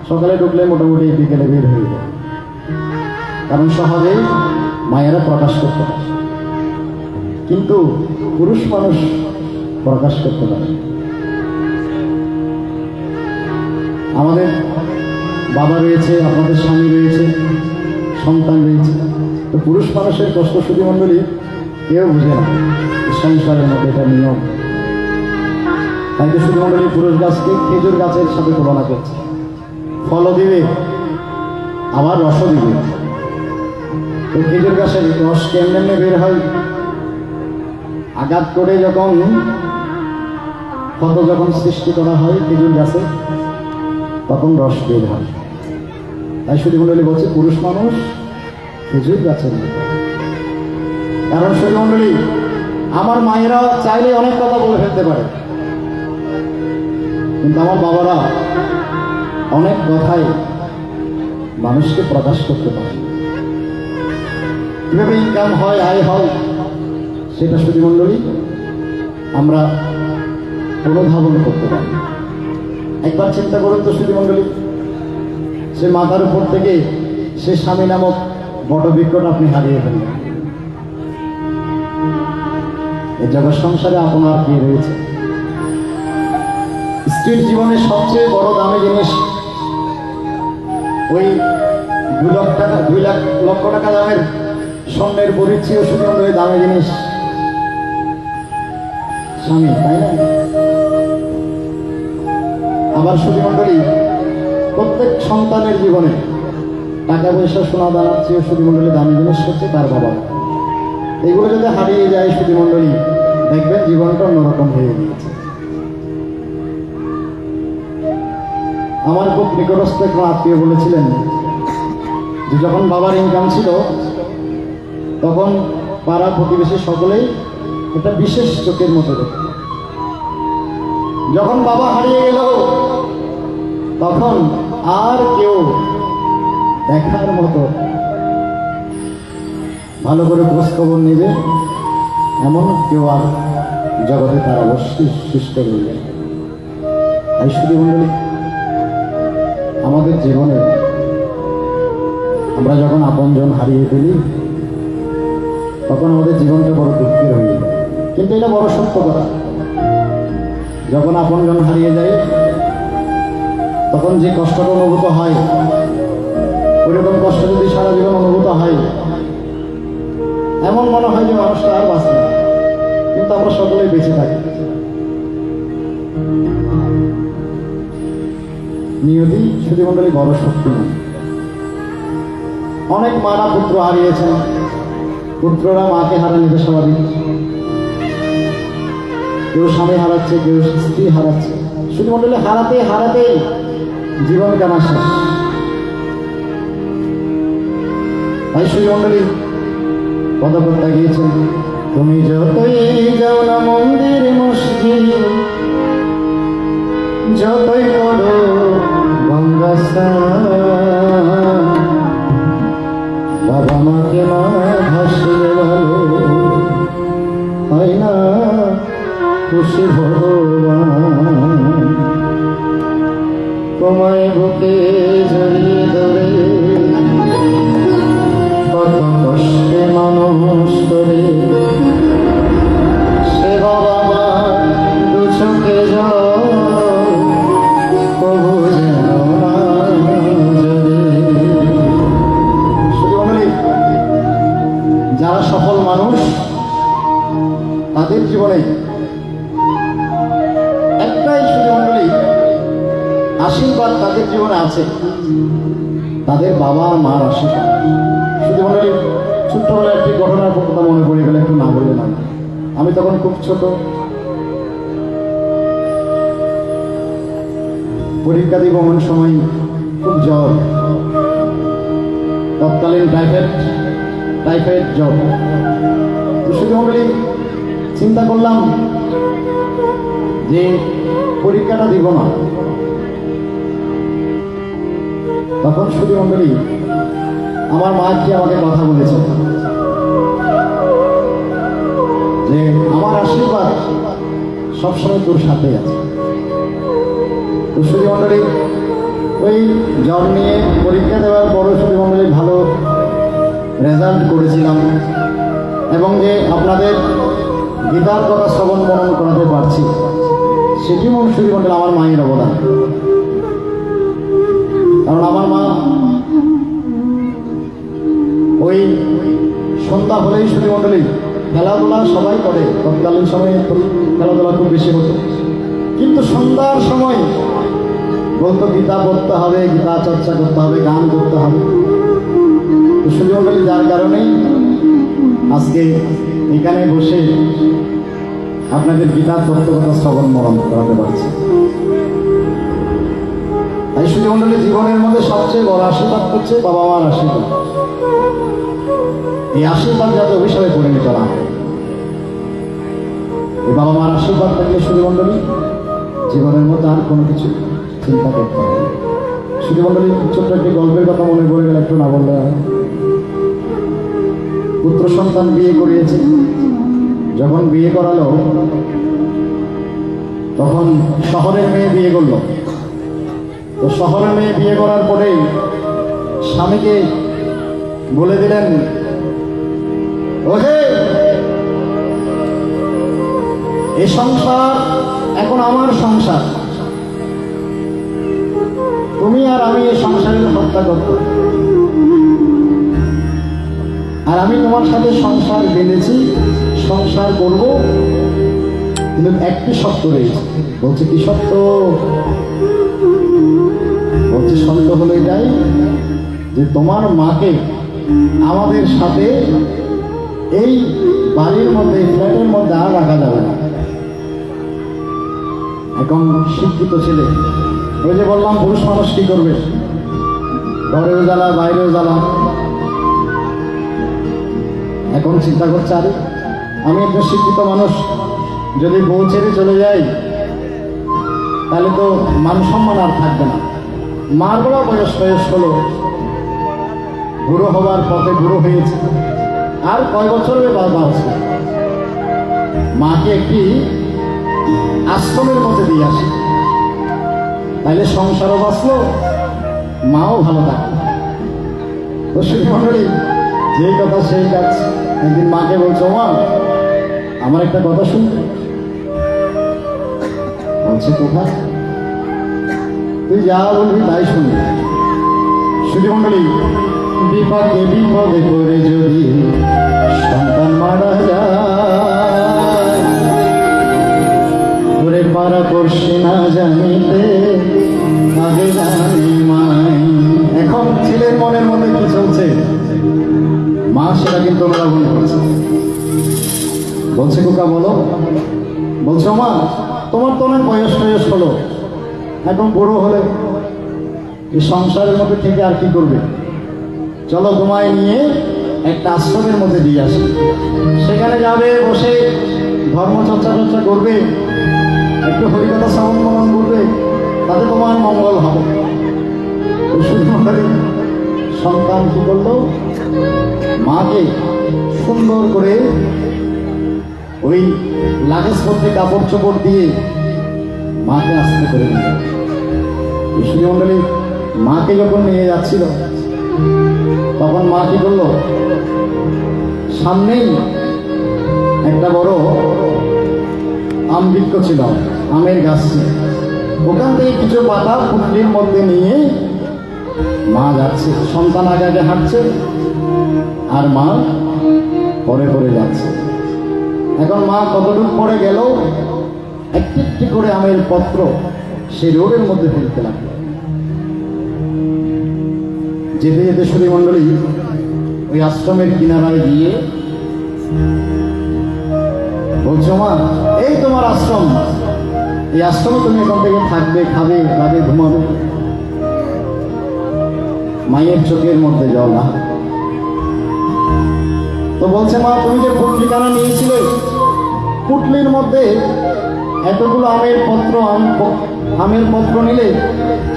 সকালে ঢুকলে মোটামুটি বিকেলে বের হয়ে যায়, কারণ সহজেই মায়েরা প্রকাশ করতে পারে, কিন্তু পুরুষ মানুষ প্রকাশ করতে পারে। আমাদের বাবা রয়েছে, আপনাদের স্বামী রয়েছে, সন্তান রয়েছে, তো পুরুষ মানুষের কষ্ট সুধী মণ্ডলী কেউ বুঝে না, সংসারের মধ্যে এটা নিয়ম। তাই তো সুধী মণ্ডলী পুরুষ গাছকে খেজুর গাছের সাথে তুলনা করছে, ফলও দিবে আবার রসও দিবে। তো খেজুর গাছের রস কেমনে বের হয়? আঘাত করে যখন ক্ষত যখন সৃষ্টি করা হয় খেজুর গাছে, তখন রস বের হয়। তাই সুধী মণ্ডলী বলছে পুরুষ মানুষ খেজুর গাছের মতো। কারণ সুধী মণ্ডলী, আমার মায়েরা চাইলে অনেক কথা বলে ফেলতে পারে, কিন্তু আমার বাবারা অনেক কথাই মানুষকে প্রকাশ করতে পারে। কিভাবে ইনকাম হয়, আয় হয়, সেটা সুধী মণ্ডলী আমরা অনুধাবন করতে পারি। একবার চিন্তা করুন তো সুধী মণ্ডলী, সে মাথার উপর থেকে সে স্বামী নামক বটবৃক্ষটা আপনি হারিয়ে ফেললেন, এই জগৎ সংসারে আপনার কি রয়েছে? স্ত্রীর জীবনের সবচেয়ে বড় দামি জিনিস ওই 2 লক্ষ টাকা দামের স্বর্ণের পরিচয় সুধী মণ্ডলী দামি জিনিস স্বামী, তাই না? আবার সুধী মণ্ডলী প্রত্যেক সন্তানের জীবনে টাকা পয়সা সোনা দানার চেয়ে সুধী মণ্ডলী দামি জিনিস হচ্ছে তার বাবা। এগুলো যদি হারিয়ে যায় সুধী মণ্ডলী, দেখবেন জীবনটা অন্যরকম হয়ে গিয়েছে। আমার খুব নিকটস্থ একজন আত্মীয় বলেছিলেন যে যখন বাবার ইনকাম ছিল তখন পাড়া প্রতিবেশী সকলেই এটা বিশেষ চোখের মতো দেখত। যখন বাবা হারিয়ে গেল তখন আর কেউ দেখার মতো ভালো করে খোঁজ খবর নেবে এমন কেউ আর জগতে তার অবশ্যই সৃষ্ট হয়ে যায়। তাই সুধী মণ্ডলী, আমাদের জীবনে আমরা যখন আপনজন হারিয়ে ফেলি তখন আমাদের জীবনটা বড় দুঃখের হয়ে যায়, কিন্তু এটা বড় সত্য কথা। যখন আপনজন হারিয়ে যায় তখন যে কষ্টটা অনুভূত হয়, ওইরকম কষ্ট যদি সারা জীবন অনুভূত হয়, এমন মনে হয় যে মানুষটা আর বাঁচে না, কিন্তু আমরা সকলেই বেঁচে থাকি। নিয়তি সুধী মণ্ডলী বড় শক্তি নয়। অনেক মারা পুত্র হারিয়েছেন, পুত্ররা মাকে হারান, এটা স্বাভাবিক। কেউ স্বামী হারাচ্ছে, কেউ স্ত্রী হারাচ্ছে। সুধী মণ্ডলী হারাতে হারাতে জীবন কানা শেষ। তাই সুধী মণ্ডলী পদকর্তা গিয়েছেন, তুমি যতই যাও না মন্দির মসজিদ, যতই করো গঙ্গা স্নান, বাবা মাকে মা ভাসিয়ে ভালো হয় না খুশি ভগবান। তোমায় বুকে জড়িয়ে ধরে কত কষ্টে মানুষ করে, সে বাবা মা দু চোখে জল কবু যেন না জ্বলে। সুধী মণ্ডলী, যারা সফল মানুষ তাদের জীবনে একটাই সুধী মণ্ডলী আশীর্বাদ তাদের জীবনে আছে, তাদের বাবা মার আশীর্বাদ। সুধী মণ্ডলী, ছোট্টবেলায় একটি ঘটনার কথা মনে পড়ে গেলে একটু না বললে না। আমি তখন খুব ছোট, পরীক্ষা দিব এমন সময় খুব জ্বর, তৎকালীন টাইফয়েড জ্বর। তো সুধী মণ্ডলী চিন্তা করলাম যে পরীক্ষাটা দিব না। তখন সুধী মণ্ডলী আমার মা কি আমাকে কথা বলেছে যে আমার আশীর্বাদ সবসময় তোর সাথে আছে। তো সুধী মণ্ডলী ওই জব নিয়ে পরীক্ষা দেওয়ার পরও সুধীমণ্ডলী ভালো রেজাল্ট করেছিলাম, এবং যে আপনাদের গীতার কথা শ্রবণ মনন করাতে পারছি, সেটি মন সুধীমণ্ডলী আমার মায়ের অবদান। কারণ আমার মা ওই সন্ধ্যা হলেই সুধীমণ্ডলী খেলাধুলা সবাই করে, তৎকালীন সময়ে খেলাধুলা খুব বেশি হতো, কিন্তু সন্ধ্যার সময় বলতো গীতা পড়তে হবে, গীতা চর্চা করতে হবে, গান করতে হবে। তো সুধীমণ্ডলী যার কারণেই আজকে এখানে বসে আপনাদের গীতার তত্ত্বকথা শ্রবণ মনন করাতে পারছি। তাই সুধীমণ্ডলী জীবনের মধ্যে সবচেয়ে বড় আশীর্বাদ হচ্ছে বাবা মার আশীর্বাদ। এই আশীর্বাদ যাতে অভিশাপে পরিণত না হয়, এই বাবা মার আশীর্বাদ থাকলে সুধীমণ্ডলী জীবনের মধ্যে আর কোনো কিছু চিন্তা করতে হবে। সুধীমণ্ডলী ছোট্ট একটি গল্পের কথা মনে পড়ে গেল, একটু না বললে হয়। পুত্র সন্তান বিয়ে করিয়েছে, যখন বিয়ে করালো তখন শহরের মেয়ে বিয়ে করলো। তো শহরের মেয়ে বিয়ে করার পরেই স্বামীকে বলে দিলেন, ওহে এই সংসার এখন আমার সংসার, তুমি আর আমি এই সংসারের হত্যা করতে, আর আমি তোমার সাথে সংসার বেঁধেছি, সংসার করব, কিন্তু একটি শর্ত রয়েছে। বলছে কি শর্ত? বলছে শর্ত হলো এটাই যে তোমার মাকে আমাদের সাথে এই বাড়ির মধ্যে, ফ্ল্যাটের মধ্যে আর রাখা যাবে না। এখন শিক্ষিত ছেলে, ওই যে বললাম পুরুষ মানুষ কি করবে, ঘরেও জ্বালা বাইরেও জ্বালা। এখন চিন্তা করছে, আরে আমি একজন শিক্ষিত মানুষ, যদি বউ ছেড়ে চলে যাই তাহলে তো মান সম্মান আর থাকবে না। মার বড় বয়স হলো, বুড়ো হবার পথে বুড়ো হয়েছে, আর কয় বছরের বাবা আছে, মাকে একটি আশ্রমের মধ্যে দিয়ে আসে, তাইলে সংসারও বাঁচলো, মাও ভালো থাকলো। তো সুধীমণ্ডলী যেই কথা সেই কাজ। একদিন মাকে বলছো, মা আমার একটা কথা শুনবে। বলছে কোথায়? তুই যা বলবি তাই শুনবি। সুধীমণ্ডলী বিপদে বিপদে করে যদি সন্তান মারা যায়, তোরে পারা করছে না জানিতে আগে জানি মাই। এখন ছেলের মনের মধ্যে কি চলছে, মা সেটা কিন্তু অনুধাবন করছে। বলছে কোকা বলো। বলছো মা তোমার তো অনেক বয়স হলো, এখন বুড়ো হলে এই সংসারের মধ্যে থেকে আর কি করবে, চলো তোমায় নিয়ে একটা আশ্রমের মধ্যে দিয়ে আসি, সেখানে যাবে, বসে ধর্মচর্চা করবে, একটু হরিকথা শ্রবণ মনন করবে, তাতে তোমার মঙ্গল হবে। সন্তান কি করলো, মাকে সুন্দর করে ওই লাগেজ মধ্যে কাপড় চোপড় দিয়ে মাকে আস্তে করে দিল। সুধীমণ্ডলী মাকে যখন নিয়ে যাচ্ছিল তখন মা কি করলো, সামনেই একটা বড় আম বৃক্ষ ছিল, আমের গাছ ছিল, ওখান থেকে কিছু পাতা পুটলির মধ্যে নিয়ে মা যাচ্ছে, সন্তান আগে আগে হাঁটছে আর মা পরে পরে যাচ্ছে। এখন মা কতটুকু পরে গেল, একটি একটি করে আমের পত্র সেই রোডের মধ্যে ফেলতে লাগলো। যেতে যেতে সুধীমণ্ডলী ওই আশ্রমের কিনারায় গিয়ে বলছো, মা এই তোমার আশ্রম, এই আশ্রমে তুমি এখান থেকে থাকবে, খাবে, খাবে, ঘুমাবে। মায়ের চোখের মধ্যে জল না। তো বলছে, মা তুমি যে পুটলিখানা নিয়েছিলে, পুটলির মধ্যে এতগুলো আমের পত্র নিলে,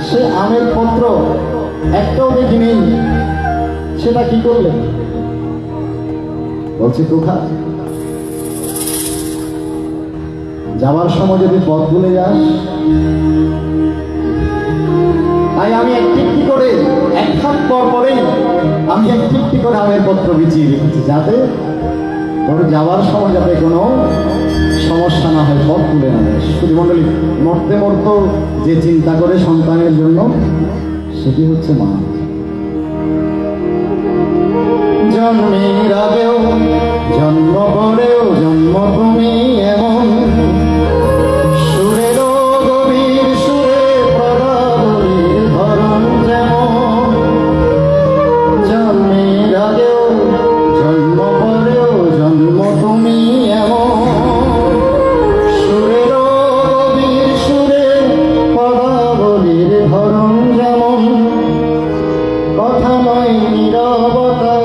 সে আমের পত্র একটাও দেখি নেই, সেটা কি করলে? বলছে কোথা, যাওয়ার সময় যদি পথ ভুলে যাস তাই আমি একটি একটি করে এক হাত পর পরেই আমি একটি একটি করে আমের পত্র বিছিয়ে রেখেছি, যাতে তোর যাওয়ার সময় যাতে কোনো সমস্যা না হয়, পথ তুলে না যায়। শুধু মণ্ডলী, মরতে মরতো যে চিন্তা করে সন্তানের জন্য, সেটি হচ্ছে মা। জন্মের আগেও জন্ম পরেও জন্ম তুমি এমন, সুরেরও গভীর সুরে পদাবলীর ধরন যেমন। জন্মের আগেও জন্ম পরেও জন্ম তুমি এমন, সুরেরও গভীর সুরে পদাবলীর ধরন যেমন। কথা নয় নীরবতা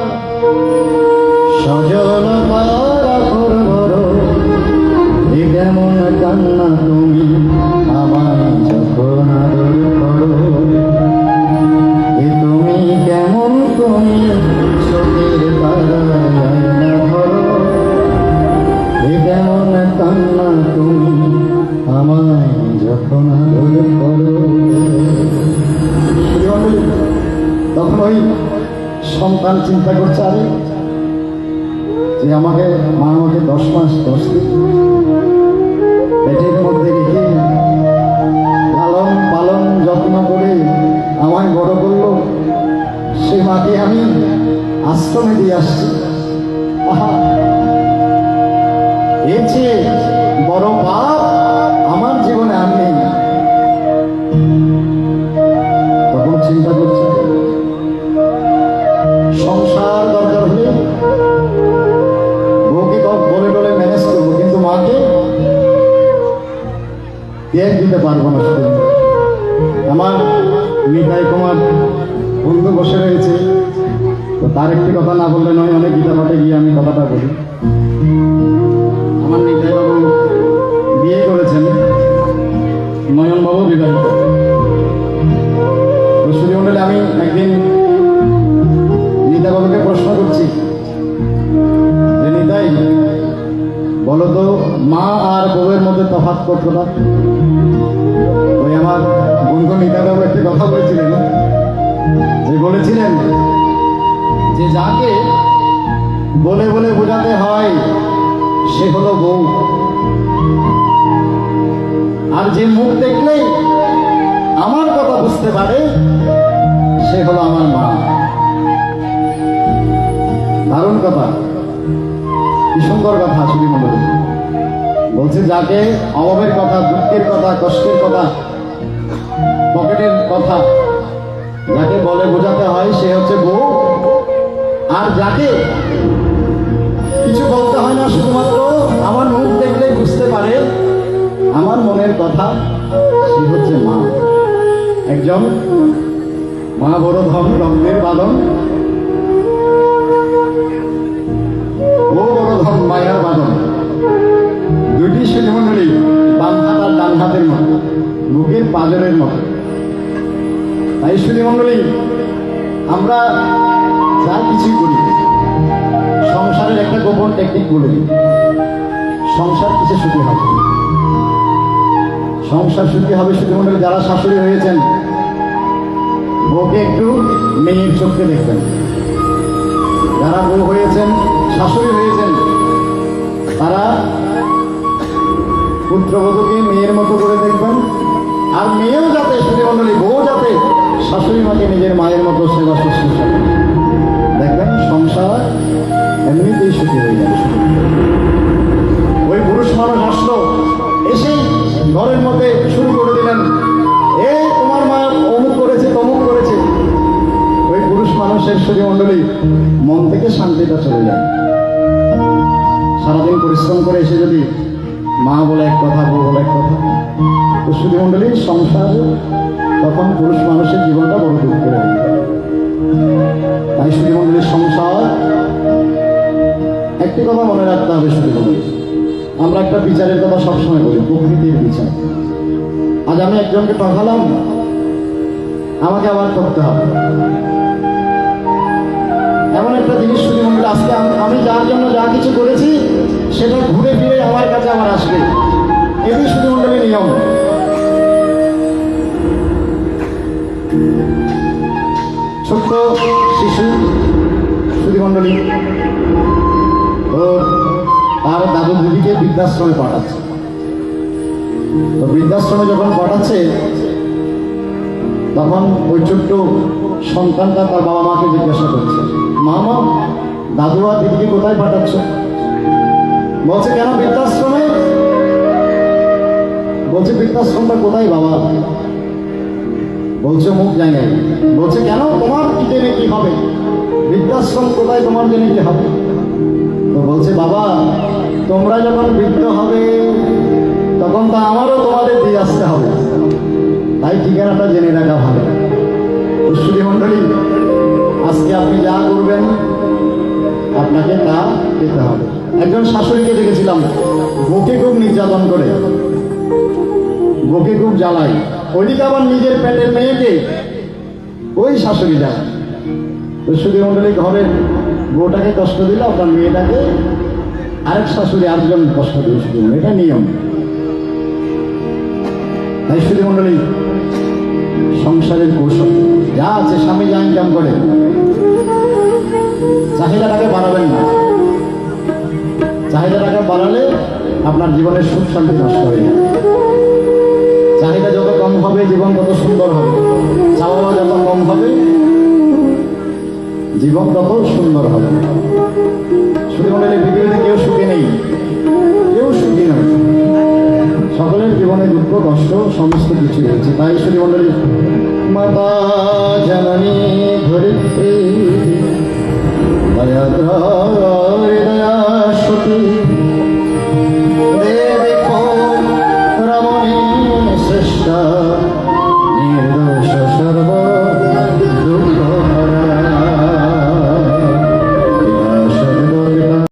সজলতার আখর ভরো, এ কেমন কান্না তুমি আমায় যখন আদর করো। এ তুমি কেমন তুমি চোখের তারায় আয়না ধরো, এ কেমন কান্না তুমি আমায় যখন আদর করো। তখন ওই সন্তান চিন্তা করছে, আরে যে আমাকে মা আমাকে 10 মাস 10 দিন পেটের মধ্যে রেখে লালন পালন যত্ন করে আমায় বড় করলো, সে মাকে আমি আশ্রমে দিয়ে আসছি। আহা, এর চেয়ে বড় পাপ আমার জীবনে আর নেই। তখন চিন্তা করছে, সংসার দরকার হলে বউকে বলে বলে ম্যানেজ করবো, কিন্তু মাকে ত্যাগ দিতে পারবো না। শুধু আমার নিতাই কুমার বন্ধু বসে রয়েছে, তো তার একটি কথা না বললে নয়, অনেক গীতা পাঠে গিয়ে আমি কথাটা বলি। আমার নিতাই বাবু বিয়ে করেছেন, নয়ন বাবু বিবাহিত। শুধু মন্ডলে আমি একদিন নিতাই বাবুকে প্রশ্ন করছি, যে নিতাই বলো তো, মা আর বউয়ের মধ্যে তফাৎ কতটা? ওই আমার বন্ধু নিতাই বাবু একটি কথা বলেছিলেন, যে বলেছিলেন যে যাকে বলে বলে বোঝাতে হয় সে হলো বউ, আর যে মুখ দেখলেই আমার কথা বুঝতে পারে সে হলো আমার মা। দারুণ কথা, কি সুন্দর কথা। শুধু মনে বলছে, যাকে অভাবের কথা, দুঃখের কথা, কষ্টের কথা, পকেটের কথা যাকে বলে বোঝাতে হয় সে হচ্ছে বউ, আর যাকে কিছু বলতে হয় না, শুধুমাত্র আমার মুখ দেখলে বুঝতে পারে আমার মনের কথা, সে হচ্ছে মা। একজন মা বড় ধন, রক্তের বাঁধন, ও বড় ধন মায়ার বাঁধন। দুইটি শিরোমণ্ডলী বাম হাত আর ডান হাতের মতো, বুকের পাঁজরের মতো। তাই শিরোমণ্ডলী আমরা যা কিছু করি, সংসারের একটা গোপন টেকনিক বলে দিই। সংসার কিছু সুখী হবে, সংসার সুখী হবে শিরোমণ্ডলী যারা শাশুড়ি হয়েছেন, বউকে একটু মেয়ের চোখে দেখবেন। যারা বউ হয়েছেন, শাশুড়ি হয়েছেন, তারা পুত্রবধূকে মেয়ের মতো করে দেখবেন। আর মেয়েও যাতে, শিরোমণ্ডলী বউ যাতে শাশুড়ি মাকে নিজের মায়ের মতো সেবা শুশ্রূষা করে, দেখবেন সংসার এমনিতেই সুখী হয়ে যাবে। ওই পুরুষ মানুষ আসলো, এসেই ঘরের মধ্যে শুরু করে দিলেন, এ তোমার মা অমুক করেছে তমুক করেছে। ওই পুরুষ মানুষের শিরোমণ্ডলী মন থেকে শান্তিটা চলে যায়। সারাদিন পরিশ্রম করে এসে যদি মা বলে এক কথা, বউ বলে এক কথা, তো শিরোমণ্ডলী সংসার তখন পুরুষ মানুষের জীবনটা বড় দুঃখের হয়ে যায়। তাই শিরোমণ্ডলীর সংসার, একটি কথা মনে রাখতে হবে শিরোমণ্ডলী, আমরা একটা বিচারের কথা সবসময় বলি, প্রকৃতির বিচার। আজ আমি একজনকে ঠকালাম, আমাকে আবার করতে হবে। এমন একটা জিনিস শিরোমণ্ডলী, আজকে আমি যার জন্য যা কিছু করেছি সেটা ঘুরে ফিরে আমার কাছে আবার আসবে, এটি শিরোমণ্ডলীর নিয়ম। ছোট্ট শিশু সুধীমণ্ডলী তো তার দাদু দিদিকে বৃদ্ধাশ্রমে পাঠাচ্ছে। তো বৃদ্ধাশ্রমে যখন পাঠাচ্ছে তখন ওই ছোট্ট সন্তানটা তার বাবা মাকে জিজ্ঞাসা করছে, মামা দাদু আর দিদিকে কোথায় পাঠাচ্ছ? বলছে কেন বৃদ্ধাশ্রমে? বলছে বৃদ্ধাশ্রমটা কোথায় বাবা? বলছে মুখ জায়গায়। বলছে কেন, তোমার কি জেনে কি হবে? বৃদ্ধাশ্রম কোথায়, তোমার জেনে কি হবে? তো বলছে বাবা তোমরা যখন বৃদ্ধ হবে তখন তো আমারও তোমাদের দিয়ে আসতে হবে, তাই ঠিকানাটা জেনে রাখা ভালো। সুধী মণ্ডলী, আজকে আপনি যা করবেন আপনাকে তা পেতে হবে। একজন শাশুড়িকে দেখেছিলাম, বউকে খুব নির্যাতন করে, বউকে খুব জ্বালায়, ওইদিকে আবার নিজের পেটের মেয়েকে ওই শাশুড়ি যায়। তো সুধী মণ্ডলী, ঘরের বউটাকে কষ্ট দিল, আপনার মেয়েটাকে আরেক শাশুড়ি আরেকজন কষ্ট দিল, সুধী মণ্ডলী, এটা নিয়ম। তাই সুধী মণ্ডলী, সংসারের কৌশল যা আছে, স্বামী যা ইনকাম করে চাহিদাটাকে বাড়াবেন না। চাহিদাটাকে বাড়ালে আপনার জীবনের সুখ শান্তি নষ্ট হয়ে যাবে। চাহিদা যত কম হবে জীবন তত সুন্দর হবে, চাওয়া যত কম হবে জীবন তত সুন্দর হবে। সুধী মণ্ডলী, পৃথিবীতে কেউ সুখী নেই, কেউ সুখী নয়, সকলের জীবনে দুঃখ কষ্ট সমস্ত কিছু হয়েছে। তাই সুধী মণ্ডলী, মাতা জননী ধরিত্রী দয়াদ্র হৃদয়া সতী